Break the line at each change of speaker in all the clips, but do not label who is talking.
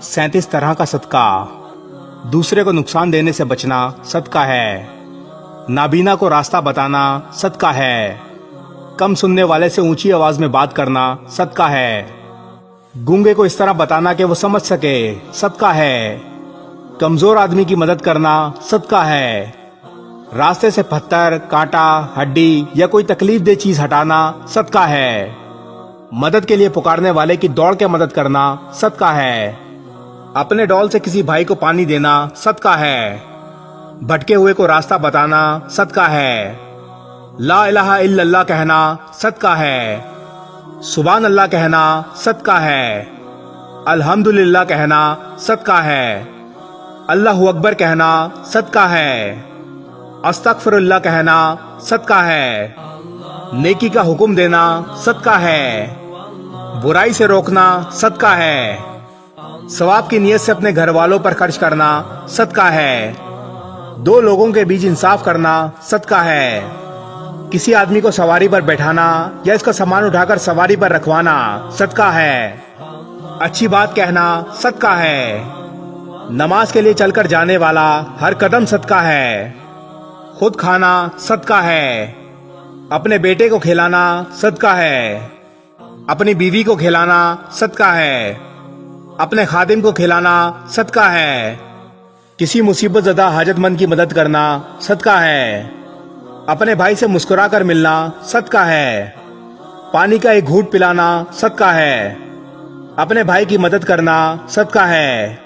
37 तरह का सदका। दूसरे को नुकसान देने से बचना सदका है। नाबीना को रास्ता बताना सदका है। कम सुनने वाले से ऊंची आवाज में बात करना सदका है। गूंगे को इस तरह बताना कि वो समझ सके सदका है। कमजोर आदमी की मदद करना सदका है। रास्ते से पत्थर, कांटा, हड्डी या कोई तकलीफ दे चीज हटाना सदका है। मदद के लिए पुकारने वाले की दौड़ के मदद करना सदका है। अपने डॉल से किसी भाई को पानी देना सदका है। भटके हुए को रास्ता बताना सदका है। ला इलाहा इल्लल्लाह कहना सदका है। सुभान अल्लाह कहना सदका है। अल्हम्दुलिल्लाह कहना सदका है। अल्लाहु अकबर कहना सदका है। अस्तगफिरुल्लाह कहना सदका है। नेकी का हुक्म देना सदका है। बुराई से रोकना सदका है। सवाब की नीयत से अपने घर वालों पर खर्च करना सदका है। दो लोगों के बीच इंसाफ करना सदका है। किसी आदमी को सवारी पर बैठाना या इसका सामान उठाकर सवारी पर रखवाना सदका है। अच्छी बात कहना सदका है। नमाज के लिए चलकर जाने वाला हर कदम सदका है। खुद खाना सदका है। अपने बेटे को खिलाना सदका है। अपनी बीवी को खिलाना सदका है। अपने खादिम को खिलाना सदका है। किसी मुसीबत ज़दा हाजतमंद की मदद करना सदका है। अपने भाई से मुस्कुराकर मिलना सदका है। पानी का एक घूंट पिलाना सदका है। अपने भाई की मदद करना सदका है।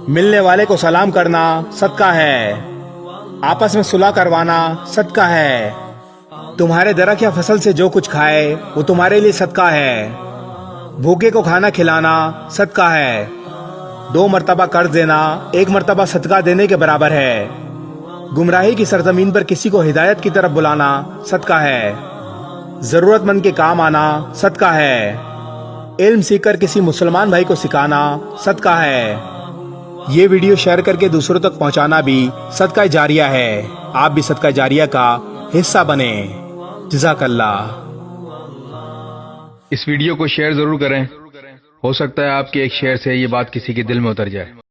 मिलने वाले को सलाम करना सदका है। आपस में सुलह करवाना सदका है। तुम्हारे दरख्त या फसल से जो कुछ खाए वो तुम्हारे लिए सदका है। भूखे को खाना खिलाना सदका है। 2 मर्तबा कर्ज देना 1 मर्तबा सदका देने के बराबर है। गुमराही की सरजमीन पर किसी को हिदायत की तरफ बुलाना सदका है। जरूरतमंद के काम आना सदका है। इल्म सीखकर किसी मुसलमान भाई को सिखाना सदका है। ये वीडियो शेयर करके दूसरों तक पहुंचाना भी सदका जारिया है। आप भी सदका जारिया का हिस्सा बने। जज़ाकल्लाह।
इस वीडियो को शेयर जरूर करें। हो सकता है आपके एक शेयर से ये बात किसी के दिल में उतर जाए।